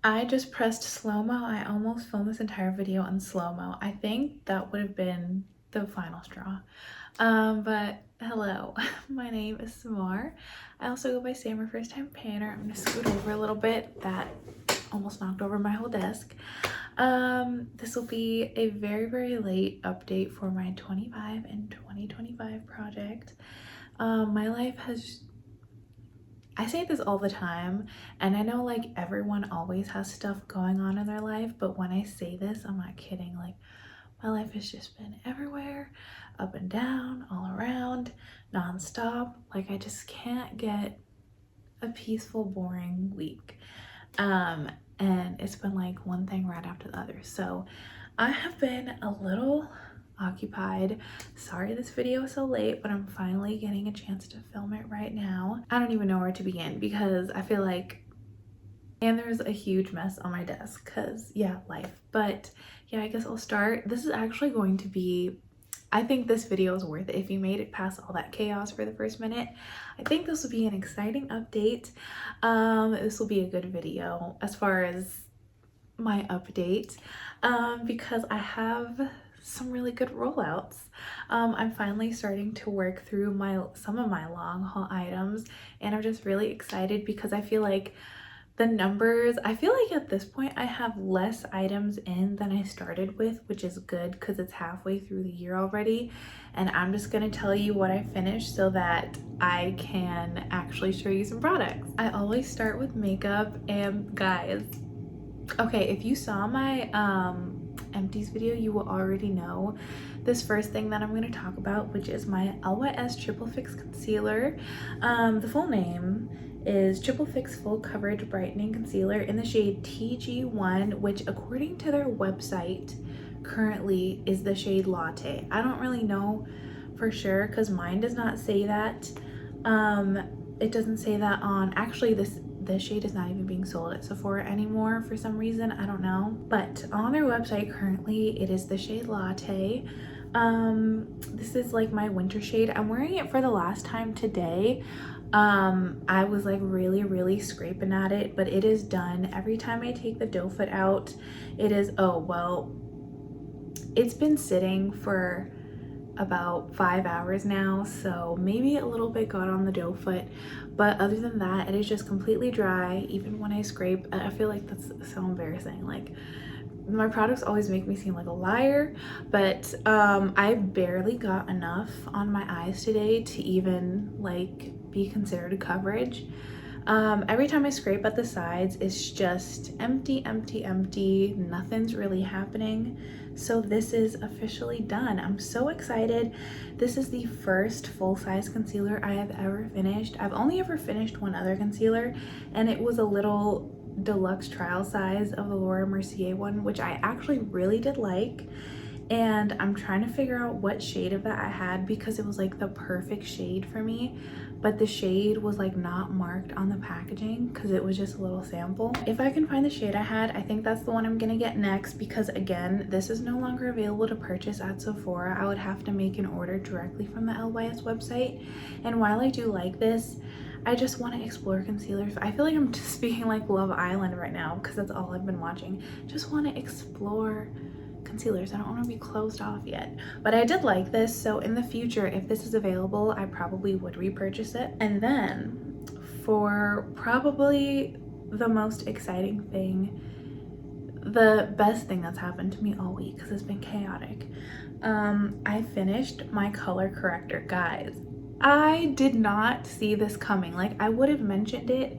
I just pressed slow-mo. I almost filmed this entire video on slow-mo. I think that would have been the final straw. But hello, my name is Samar. I also go by Sam, or first time painter. I'm gonna scoot over a little bit. That almost knocked over my whole desk. This will be a very, very late update for my 25 and 2025 project. My life has, I say this all the time, and I know like everyone always has stuff going on in their life, but when I say this, I'm not kidding. Like, my life has just been everywhere, up and down, all around, nonstop. Like, I just can't get a peaceful, boring week. And it's been like one thing right after the other. So I have been a little occupied. Sorry this video is so late, but I'm finally getting a chance to film it right now. I don't even know where to begin because I feel like, and there's a huge mess on my desk because yeah, life. But yeah, I guess I'll start. This is actually going to be, I think this video is worth it. If you made it past all that chaos for the first minute, I think this will be an exciting update. This will be a good video as far as my update, because I have some really good rollouts. I'm finally starting to work through some of my long haul items, and I'm just really excited because I feel like the numbers, I feel like at this point I have less items in than I started with, which is good because it's halfway through the year already. And I'm just gonna tell you what I finished so that I can actually show you some products. I always start with makeup, and guys, okay, if you saw my empties video, you will already know this first thing that I'm going to talk about, which is my LYS Triple Fix Concealer. The full name is Triple Fix Full Coverage Brightening Concealer in the shade TG1, which according to their website currently is the shade Latte. I don't really know for sure because mine does not say that. It doesn't say that on, actually this shade is not even being sold at Sephora anymore for some reason, I don't know. But on their website currently it is the shade Latte. This is like my winter shade. I'm wearing it for the last time today. I was like really scraping at it, but it is done. Every time I take the doe foot out, it is, oh well, it's been sitting for about 5 hours now, so maybe a little bit got on the doe foot, but other than that it is just completely dry. Even when I scrape, I feel like that's so embarrassing. Like, my products always make me seem like a liar, but I barely got enough on my eyes today to even like be considered coverage. Every time I scrape at the sides, it's just empty. Nothing's really happening. So this is officially done. I'm so excited. This is the first full-size concealer I have ever finished. I've only ever finished one other concealer, and it was a little deluxe trial size of the Laura Mercier one, which I actually really did like. And I'm trying to figure out what shade of that I had because it was like the perfect shade for me, but the shade was like not marked on the packaging because it was just a little sample. If I can find the shade I had, I think that's the one I'm gonna get next, because again, this is no longer available to purchase at Sephora. I would have to make an order directly from the LYS website. And while I do like this, I just want to explore concealers. I feel like I'm just speaking like Love Island right now because that's all I've been watching. Just want to explore concealers. I don't want to be closed off yet, but I did like this, so in the future if this is available I probably would repurchase it. And then for probably the most exciting thing, the best thing that's happened to me all week because it's been chaotic, I finished my color corrector. Guys, I did not see this coming. Like, I would have mentioned it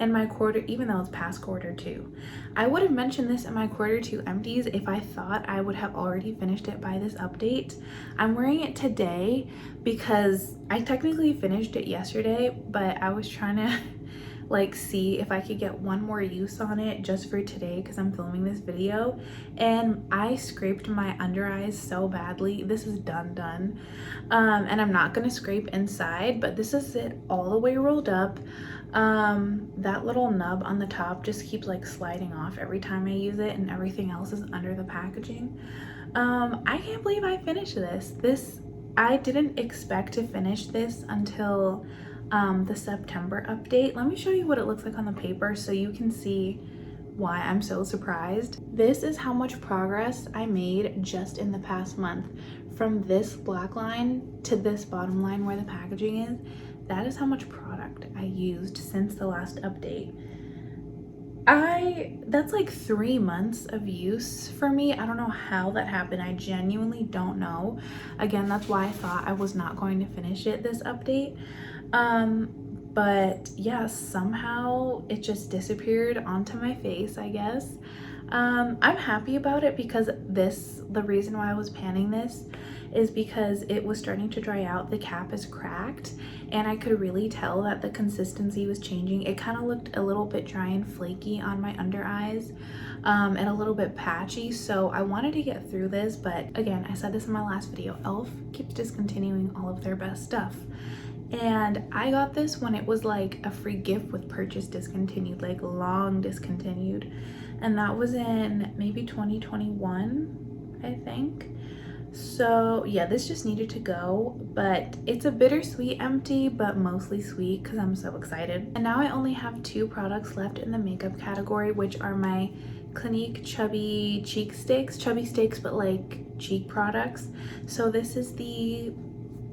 in my quarter, even though it's past quarter two, I would have mentioned this in my quarter two empties if I thought I would have already finished it by this update. I'm wearing it today because I technically finished it yesterday, but I was trying to like see if I could get one more use on it just for today because I'm filming this video, and I scraped my under eyes so badly. This is done. And I'm not gonna scrape inside, but this is it all the way rolled up. That little nub on the top just keeps like sliding off every time I use it, and everything else is under the packaging. I can't believe I finished this. I didn't expect to finish this until the September update. Let me show you what it looks like on the paper so you can see why I'm so surprised. This is how much progress I made just in the past month. From this black line to this bottom line where the packaging is, that is how much product I used since the last update. That's like 3 months of use for me. I don't know how that happened. I genuinely don't know. Again, that's why I thought I was not going to finish it this update. But yeah, somehow it just disappeared onto my face, I guess. I'm happy about it because the reason why I was panning this is because it was starting to dry out. The cap is cracked and I could really tell that the consistency was changing. It kind of looked a little bit dry and flaky on my under eyes, and a little bit patchy. So I wanted to get through this, but again, I said this in my last video, e.l.f. keeps discontinuing all of their best stuff. And I got this when it was like a free gift with purchase discontinued, like long discontinued. And that was in maybe 2021, I think. So yeah, this just needed to go, but it's a bittersweet empty, but mostly sweet because I'm so excited. And now I only have 2 products left in the makeup category, which are my Clinique Chubby Cheek Sticks, chubby sticks, but like cheek products. So this is the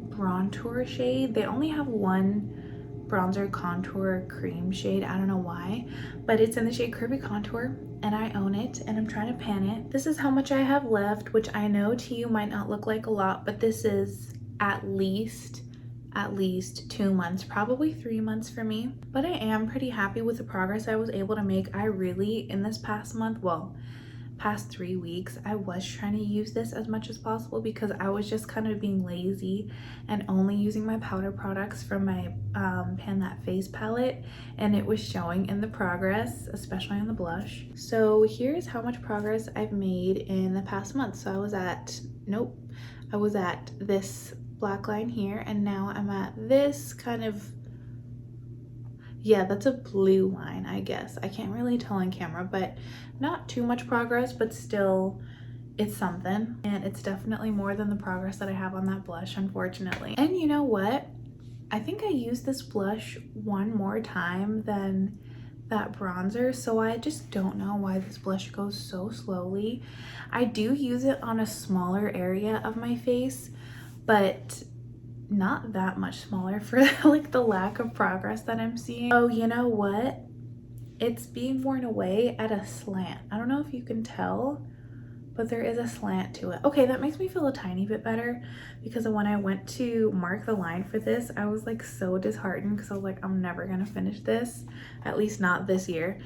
Bronzer shade. They only have one bronzer contour cream shade. I don't know why, but it's in the shade Curvy Contour and I own it and I'm trying to pan it. This is how much I have left, which I know to you might not look like a lot, but this is at least 2 months, probably 3 months for me. But I am pretty happy with the progress I was able to make. I really, in this past month, well, past 3 weeks, I was trying to use this as much as possible because I was just kind of being lazy and only using my powder products from my Pan That Face palette, and it was showing in the progress, especially on the blush. So here's how much progress I've made in the past month. So I was at this black line here, and now I'm at this kind of, yeah, that's a blue line, I guess. I can't really tell on camera, but not too much progress, but still it's something. And it's definitely more than the progress that I have on that blush, unfortunately. And you know what? I think I used this blush one more time than that bronzer, so I just don't know why this blush goes so slowly. I do use it on a smaller area of my face, but not that much smaller for like the lack of progress that I'm seeing. Oh, you know what? It's being worn away at a slant. I don't know if you can tell, but there is a slant to it. Okay, that makes me feel a tiny bit better because when I went to mark the line for this, I was like so disheartened because I was like, I'm never gonna finish this, at least not this year.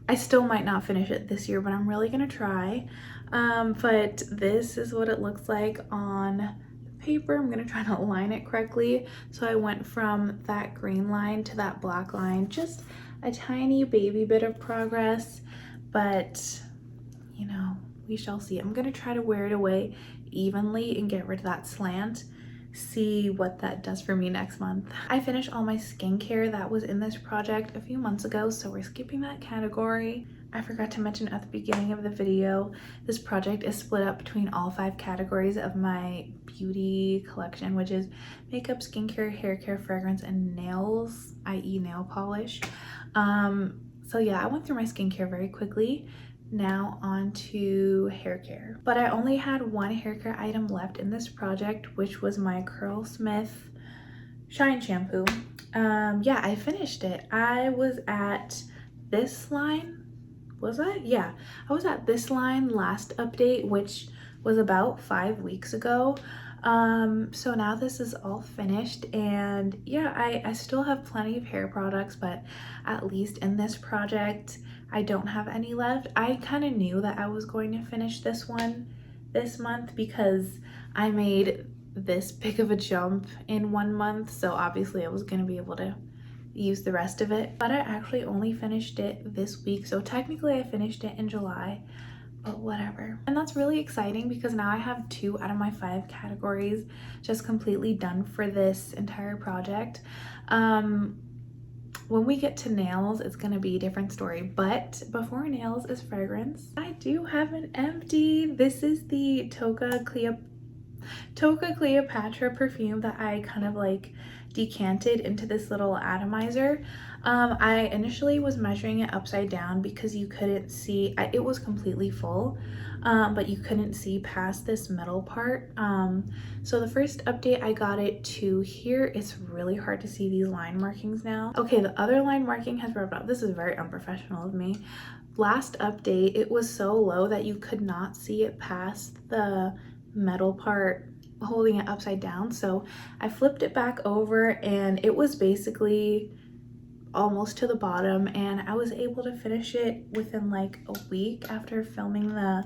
I still might not finish it this year, but I'm really gonna try. But this is what it looks like on paper. I'm gonna try to align it correctly. So I went from that green line to that black line, just a tiny baby bit of progress, but you know, we shall see. I'm gonna try to wear it away evenly and get rid of that slant, see what that does for me next month. I finished all my skincare that was in this project a few months ago, so we're skipping that category. I forgot to mention at the beginning of the video, this project is split up between all 5 categories of my beauty collection, which is makeup, skincare, hair care, fragrance, and nails, i.e. nail polish. So yeah, I went through my skincare very quickly. Now on to hair care. But I only had one hair care item left in this project, which was my Curlsmith Shine Shampoo. Yeah, I finished it. I was at this line. Was I? Yeah, I was at this line last update, which was about 5 weeks ago. So now this is all finished, and yeah, I still have plenty of hair products, but at least in this project, I don't have any left. I kind of knew that I was going to finish this one this month because I made this big of a jump in 1 month, so obviously I was going to be able to use the rest of it, but I actually only finished it this week, so technically I finished it in July, but whatever. And that's really exciting because now I have 2 out of my 5 categories just completely done for this entire project. When we get to nails, it's gonna be a different story, but before nails is fragrance. I do have an empty. This is the Toka Toca Cleopatra perfume that I kind of like decanted into this little atomizer. I initially was measuring it upside down because you couldn't see, it was completely full, but you couldn't see past this metal part. So the first update I got it to here, it's really hard to see these line markings now. Okay, the other line marking has rubbed off. This is very unprofessional of me. Last update, it was so low that you could not see it past the metal part holding it upside down. So I flipped it back over and it was basically almost to the bottom, and I was able to finish it within like a week after filming the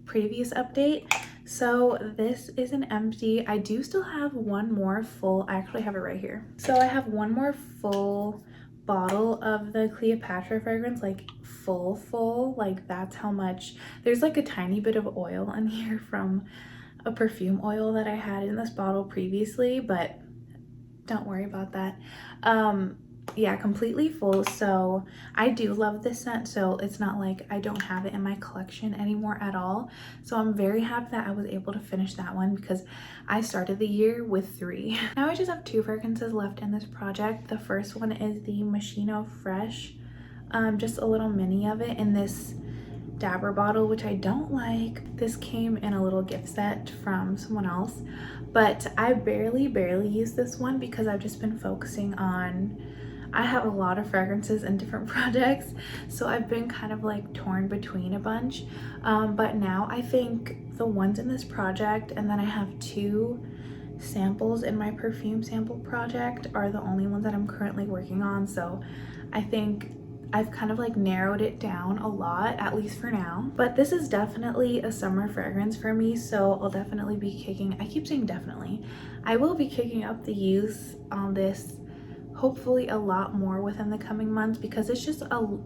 previous update. So this is an empty. I do still have one more full, I actually have it right here. So I have one more full bottle of the Cleopatra fragrance, like full, like that's how much. There's like a tiny bit of oil in here from a perfume oil that I had in this bottle previously, but don't worry about that. Yeah, completely full. So I do love this scent, so it's not like I don't have it in my collection anymore at all. So I'm very happy that I was able to finish that one because I started the year with 3. Now I just have 2 fragrances left in this project. The first one is the Machino Fresh, just a little mini of it in this dabber bottle, which I don't like. This came in a little gift set from someone else, but I barely use this one because I've just been focusing on, I have a lot of fragrances in different projects, so I've been kind of like torn between a bunch. But now I think the ones in this project, and then I have 2 samples in my perfume sample project, are the only ones that I'm currently working on. So I think I've kind of like narrowed it down a lot, at least for now. But this is definitely a summer fragrance for me, so I'll definitely be kicking, I keep saying definitely, I will be kicking up the use on this hopefully a lot more within the coming months, because it's just a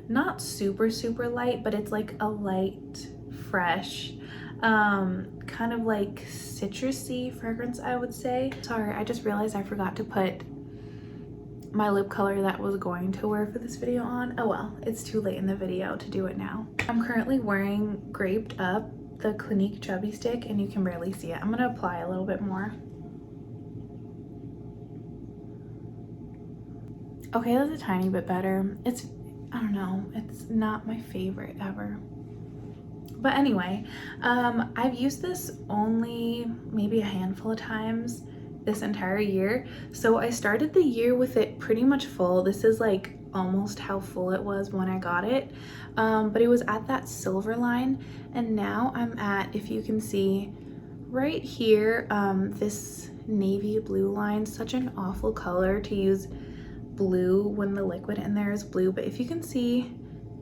not super light, but it's like a light, fresh, kind of like citrusy fragrance, I would say. Sorry, I just realized I forgot to put my lip color that was going to wear for this video on. Oh well, it's too late in the video to do it now. I'm currently wearing Graped Up, the Clinique Chubby Stick, and you can barely see it. I'm gonna apply a little bit more. Okay, that's a tiny bit better. It's, I don't know, it's not my favorite ever. But anyway, I've used this only maybe a handful of times this entire year. So I started the year with it pretty much full. This is like almost how full it was when I got it. But it was at that silver line, and now I'm at, if you can see right here, this navy blue line. Such an awful color to use blue when the liquid in there is blue, but if you can see,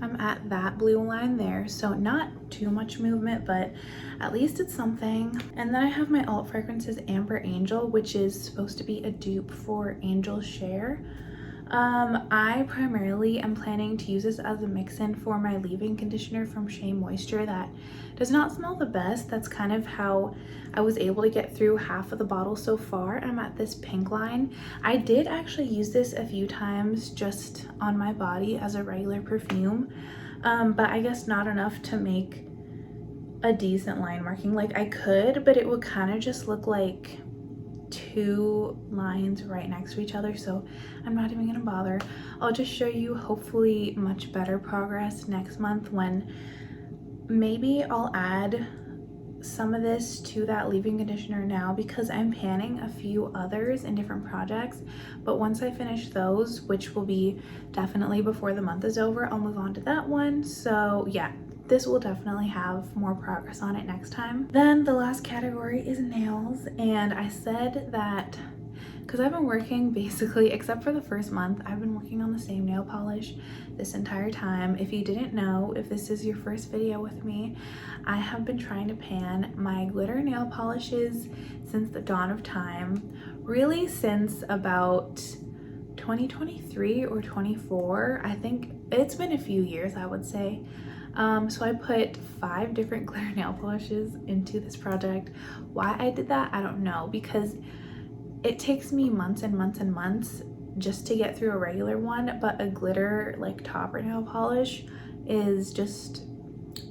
I'm at that blue line there, so not too much movement, but at least it's something. And then I have my alt fragrances, Amber Angel, which is supposed to be a dupe for Angel Share. I primarily am planning to use this as a mix-in for my leave-in conditioner from Shea Moisture that does not smell the best. That's kind of how I was able to get through half of the bottle so far. I'm at this pink line. I did actually use this a few times just on my body as a regular perfume, but I guess not enough to make a decent line marking. Like I could, but it would kind of just look like 2 lines right next to each other, so I'm not even gonna bother. I'll just show you hopefully much better progress next month when maybe I'll add some of this to that leave-in conditioner now, because I'm panning a few others in different projects, but once I finish those, which will be definitely before the month is over, I'll move on to that one. So yeah, this will definitely have more progress on it next time. Then the last category is nails, and I said that because I've been working basically, except for the first month, I've been working on the same nail polish this entire time. If you didn't know, if this is your first video with me, I have been trying to pan my glitter nail polishes since the dawn of time, really since about 2023 or 24. I think it's been a few years, I would say. So I put 5 different glitter nail polishes into this project. Why I did that, I don't know, because it takes me months and months and months just to get through a regular one, but a glitter like topper nail polish is just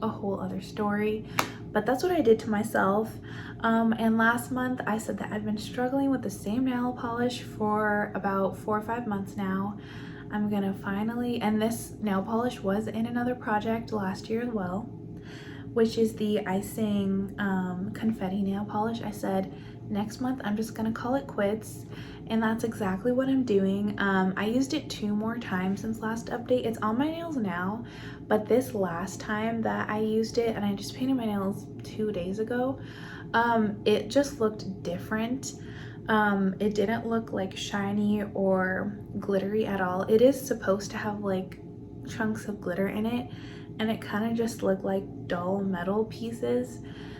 a whole other story. but that's what I did to myself. And last month I said that I've been struggling with the same nail polish for about 4 or 5 months now. I'm gonna finally, and this nail polish was in another project last year as well, which is the icing confetti nail polish. I said next month I'm just gonna call it quits, and that's exactly what I'm doing. I used it 2 more times since last update. It's on my nails now, but this last time that I used it, and I just painted my nails 2 days ago, it just looked different. It didn't look like shiny or glittery at all. It is supposed to have like chunks of glitter in it, and it kind of just looked like dull metal pieces.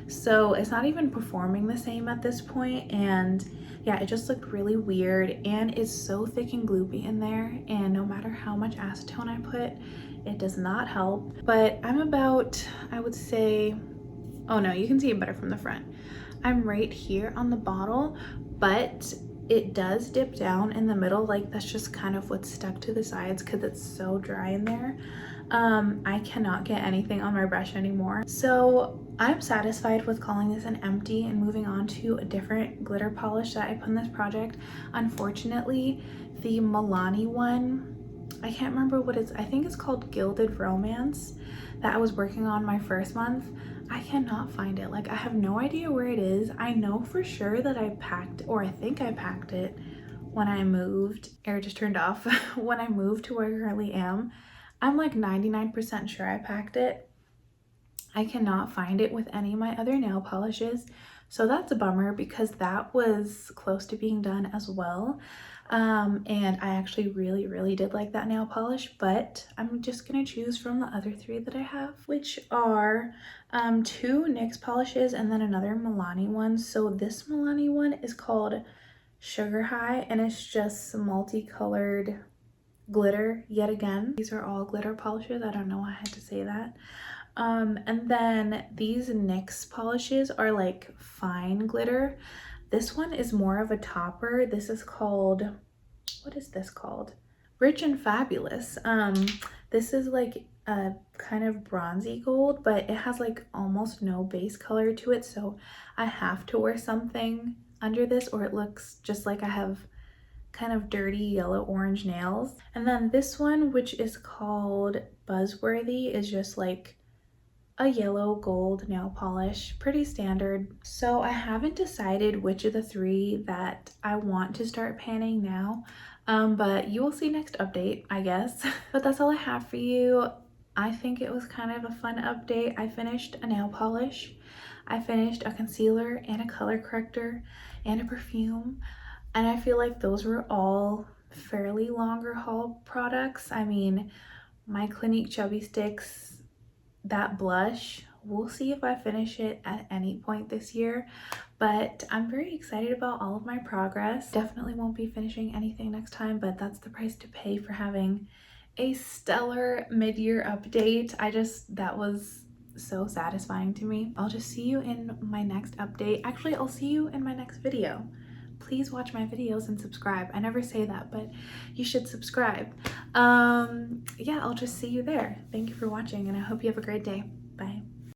So it's not even performing the same at this point, and yeah, it just looked really weird, and it's so thick and gloopy in there, and no matter how much acetone I put, it does not help. But I'm about, I would say, oh no, you can see it better from the front. I'm right here on the bottle, but it does dip down in the middle. Like that's just kind of what's stuck to the sides because it's so dry in there. I cannot get anything on my brush anymore. So I'm satisfied with calling this an empty and moving on to a different glitter polish that I put in this project. Unfortunately, the Milani one, I can't remember what it's, I think it's called Gilded Romance, that I was working on my first month. I cannot find it. Like I have no idea where it is. I know for sure that I packed, or I think I packed it when I moved. Air just turned off. When I moved to where I currently am, I'm like 99% sure I packed it. I cannot find it with any of my other nail polishes. So that's a bummer because that was close to being done as well. And I actually really did like that nail polish, but I'm just gonna choose from the other 3 that I have, which are 2 NYX polishes and then another Milani one. So this Milani one is called Sugar High, and it's just multicolored glitter yet again. These are all glitter polishes. I don't know why I had to say that. And then these NYX polishes are like fine glitter. This one is more of a topper. This is called, what is this called? Rich and Fabulous. This is like a kind of bronzy gold, but it has like almost no base color to it. So I have to wear something under this or it looks just like I have kind of dirty yellow orange nails. And then this one, which is called Buzzworthy, is just like a yellow gold nail polish, pretty standard. So I haven't decided which of the 3 that I want to start panning now, but you will see next update, I guess. But that's all I have for you. I think it was kind of a fun update. I finished a nail polish, I finished a concealer and a color corrector and a perfume, and I feel like those were all fairly longer haul products. I mean, my Clinique Chubby Sticks, that blush, we'll see if I finish it at any point this year, but I'm very excited about all of my progress. Definitely won't be finishing anything next time, but that's the price to pay for having a stellar mid-year update. That was so satisfying to me. I'll just see you in my next update. Actually, I'll see you in my next video. Please watch my videos and subscribe. I never say that, but you should subscribe. Yeah, I'll just see you there. Thank you for watching, and I hope you have a great day. Bye.